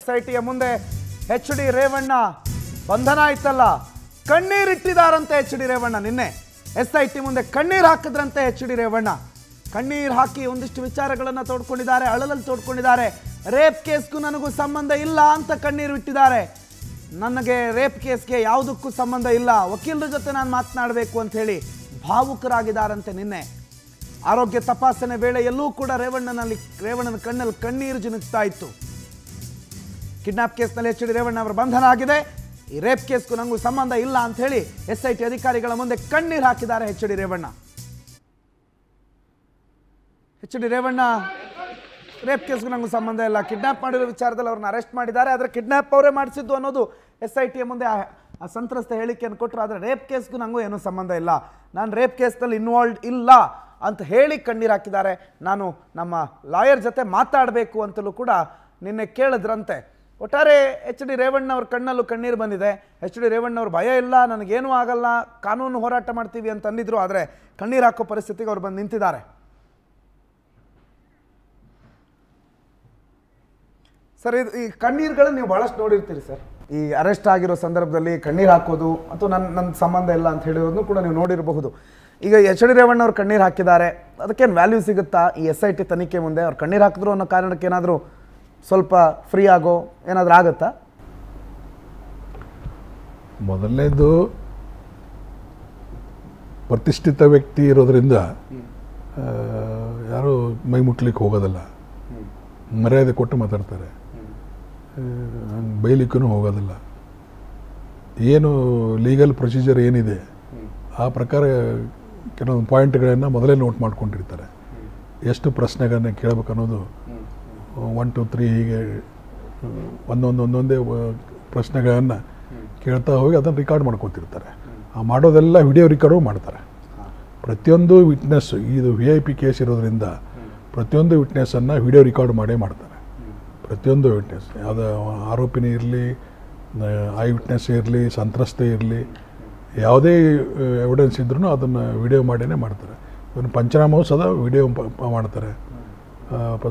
SITಯ ಮುಂದೆ HD ರೇವಣ್ಣ ಬಂಧನ ಆಯ್ತಲ್ಲ, ಕಣ್ಣೀರಿಟ್ಟಿದ್ದಾರಂತೆ HD ರೇವಣ್ಣ. ನಿನ್ನೆ SIT ಮುಂದೆ ಕಣ್ಣೀರು ಹಾಕಿದ್ರಂತೆ HD ರೇವಣ್ಣ. ಕಣ್ಣೀರು ಹಾಕಿ ಒಂದಿಷ್ಟು ವಿಚಾರಗಳನ್ನು ತೋಡ್ಕೊಂಡಿದ್ದಾರೆ, ಅಳಲಲ್ಲಿ ತೋಡ್ಕೊಂಡಿದ್ದಾರೆ. ರೇಪ್ ಕೇಸ್ಗೂ ನನಗೂ ಸಂಬಂಧ ಇಲ್ಲ ಅಂತ ಕಣ್ಣೀರು ಇಟ್ಟಿದ್ದಾರೆ. ನನಗೆ ರೇಪ್ ಕೇಸ್ಗೆ ಯಾವುದಕ್ಕೂ ಸಂಬಂಧ ಇಲ್ಲ, ವಕೀಲರ ಜೊತೆ ನಾನು ಮಾತನಾಡಬೇಕು ಅಂತ ಹೇಳಿ ಭಾವುಕರಾಗಿದ್ದಾರಂತೆ. ನಿನ್ನೆ ಆರೋಗ್ಯ ತಪಾಸಣೆ ವೇಳೆಯಲ್ಲೂ ಕೂಡ ರೇವಣ್ಣನ ಕಣ್ಣಲ್ಲಿ ಕಣ್ಣೀರು ಜಿನುಗ್ತಾ ಇತ್ತು. ಕಿಡ್ನಾಪ್ ಕೇಸ್ನಲ್ಲಿ HD ರೇವಣ್ಣ ಅವರ ಬಂಧನ ಆಗಿದೆ. ಈ ರೇಪ್ ಕೇಸ್ಗೂ ನನಗೂ ಸಂಬಂಧ ಇಲ್ಲ ಅಂತ ಹೇಳಿ SIT ಅಧಿಕಾರಿಗಳ ಮುಂದೆ ಕಣ್ಣೀರು ಹಾಕಿದ್ದಾರೆ HD Revanna. HD Revanna rape ಕೇಸ್ಗೂ ನನಗೂ ಸಂಬಂಧ ಇಲ್ಲ, ಕಿಡ್ನಾಪ್ ಮಾಡಿರೋ ವಿಚಾರದಲ್ಲಿ ಅವ್ರನ್ನ ಅರೆಸ್ಟ್ ಮಾಡಿದ್ದಾರೆ, ಆದರೆ ಕಿಡ್ನಾಪ್ ಅವರೇ ಮಾಡಿಸಿದ್ದು ಅನ್ನೋದು SITಯ ಮುಂದೆ ಆ ಸಂತ್ರಸ್ತ ಹೇಳಿಕೆಯನ್ನು ಕೊಟ್ಟರು. ಆದರೆ ರೇಪ್ ಕೇಸ್ಗೂ ನನಗೂ ಏನೂ ಸಂಬಂಧ ಇಲ್ಲ, ನಾನು ರೇಪ್ ಕೇಸ್ನಲ್ಲಿ ಇನ್ವಾಲ್ವ್ ಇಲ್ಲ ಅಂತ ಹೇಳಿ ಕಣ್ಣೀರು ಹಾಕಿದ್ದಾರೆ. ನಾನು ನಮ್ಮ ಲಾಯರ್ ಜೊತೆ ಮಾತಾಡಬೇಕು ಅಂತಲೂ ಕೂಡ ನಿನ್ನೆ ಕೇಳಿದ್ರಂತೆ. ಒಟ್ಟಾರೆ HD ರೇವಣ್ಣ ಅವ್ರ ಕಣ್ಣಲ್ಲೂ ಕಣ್ಣೀರು ಬಂದಿದೆ. HD ರೇವಣ್ಣ ಅವ್ರ ಭಯ ಇಲ್ಲ, ನನಗೇನೂ ಆಗಲ್ಲ, ಕಾನೂನು ಹೋರಾಟ ಮಾಡ್ತೀವಿ ಅಂತ ಅಂದಿದ್ರು. ಆದರೆ ಕಣ್ಣೀರು ಹಾಕೋ ಪರಿಸ್ಥಿತಿಗೆ ಅವ್ರು ಬಂದು ನಿಂತಿದ್ದಾರೆ. ಸರ್, ಈ ಕಣ್ಣೀರುಗಳನ್ನ ನೀವು ಭಾಳಷ್ಟು ನೋಡಿರ್ತೀರಿ ಸರ್. ಈ ಅರೆಸ್ಟ್ ಆಗಿರೋ ಸಂದರ್ಭದಲ್ಲಿ ಕಣ್ಣೀರು ಹಾಕೋದು ಅಥವಾ ನನ್ನ ಸಂಬಂಧ ಇಲ್ಲ ಅಂತ ಹೇಳಿರೋದನ್ನು ಕೂಡ ನೀವು ನೋಡಿರಬಹುದು. ಈಗ HD ರೇವಣ್ಣ ಅವ್ರು ಕಣ್ಣೀರು ಹಾಕಿದ್ದಾರೆ, ಅದಕ್ಕೇನು ವ್ಯಾಲ್ಯೂ ಸಿಗುತ್ತಾ ಈ SIT ತನಿಖೆ ಮುಂದೆ? ಅವ್ರು ಕಣ್ಣೀರು ಹಾಕಿದ್ರು ಅನ್ನೋ ಕಾರಣಕ್ಕೆ ಏನಾದರೂ ಸ್ವಲ್ಪ ಫ್ರೀ ಆಗೋ ಏನಾದರೂ ಆಗುತ್ತಾ? ಮೊದಲನೇದು ಪ್ರತಿಷ್ಠಿತ ವ್ಯಕ್ತಿ ಇರೋದ್ರಿಂದ ಯಾರು ಮೈ ಮುಟ್ಲಿಕ್ಕೆ ಹೋಗೋದಿಲ್ಲ, ಮರ್ಯಾದೆ ಕೊಟ್ಟು ಮಾತಾಡ್ತಾರೆ, ಬೈಲಿಕ್ಕೂ ಹೋಗೋದಿಲ್ಲ. ಏನು ಲೀಗಲ್ ಪ್ರೊಸೀಜರ್ ಏನಿದೆ ಆ ಪ್ರಕಾರ ಕೆಲವೊಂದು ಪಾಯಿಂಟ್ಗಳನ್ನು ಮೊದಲೇ ನೋಟ್ ಮಾಡ್ಕೊಂಡಿರ್ತಾರೆ. ಎಷ್ಟು ಪ್ರಶ್ನೆಗಳನ್ನ ಕೇಳಬೇಕು ಅನ್ನೋದು 1 2 3 ಹೀಗೆ ಒಂದೊಂದೇ ಪ್ರಶ್ನೆಗಳನ್ನು ಕೇಳ್ತಾ ಹೋಗಿ ಅದನ್ನು ರಿಕಾರ್ಡ್ ಮಾಡ್ಕೊತಿರ್ತಾರೆ. ಆ ಮಾಡೋದೆಲ್ಲ ವಿಡಿಯೋ ರಿಕಾರ್ಡು ಮಾಡ್ತಾರೆ. ಪ್ರತಿಯೊಂದು ವಿಟ್ನೆಸ್, ಇದು VIP ಕೇಸ್ ಇರೋದ್ರಿಂದ ಪ್ರತಿಯೊಂದು ವಿಟ್ನೆಸ್ಸನ್ನು ವಿಡಿಯೋ ರಿಕಾರ್ಡ್ ಮಾಡೇ ಮಾಡ್ತಾರೆ. ಪ್ರತಿಯೊಂದು ವಿಟ್ನೆಸ್, ಯಾವುದೋ ಆರೋಪಿನೇ ಇರಲಿ, ಐ ವಿಟ್ನೆಸ್ ಇರಲಿ, ಸಂತ್ರಸ್ತೆ ಇರಲಿ, ಯಾವುದೇ ಎವಿಡೆನ್ಸ್ ಇದ್ರೂ ಅದನ್ನು ವಿಡಿಯೋ ಮಾಡಿಯೇ ಮಾಡ್ತಾರೆ. ಇವನು ಪಂಚನಾಮವೂ ಸದಾ ವಿಡಿಯೋ ಮಾಡ್ತಾರೆ.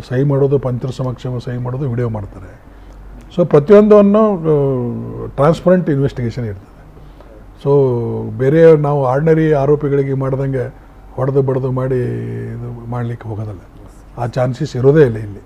ಸಹಿ ಮಾಡೋದು, ಪಂಚರ ಸಮಕ್ಷಮ ಸಹಿ ಮಾಡೋದು ವಿಡಿಯೋ ಮಾಡ್ತಾರೆ. ಸೊ ಪ್ರತಿಯೊಂದನ್ನು ಟ್ರಾನ್ಸ್ಪರೆಂಟ್ ಇನ್ವೆಸ್ಟಿಗೇಷನ್ ಇರ್ತದೆ. ಸೊ ಬೇರೆ ನಾವು ಆರ್ಡಿನರಿ ಆರೋಪಿಗಳಿಗೆ ಮಾಡ್ದಂಗೆ ಹೊಡೆದು ಬಡ್ದು ಮಾಡಿ ಇದು ಮಾಡಲಿಕ್ಕೆ ಹೋಗೋದಲ್ಲ. ಆ ಚಾನ್ಸಸ್ ಇರೋದೇ ಇಲ್ಲ ಇಲ್ಲಿ.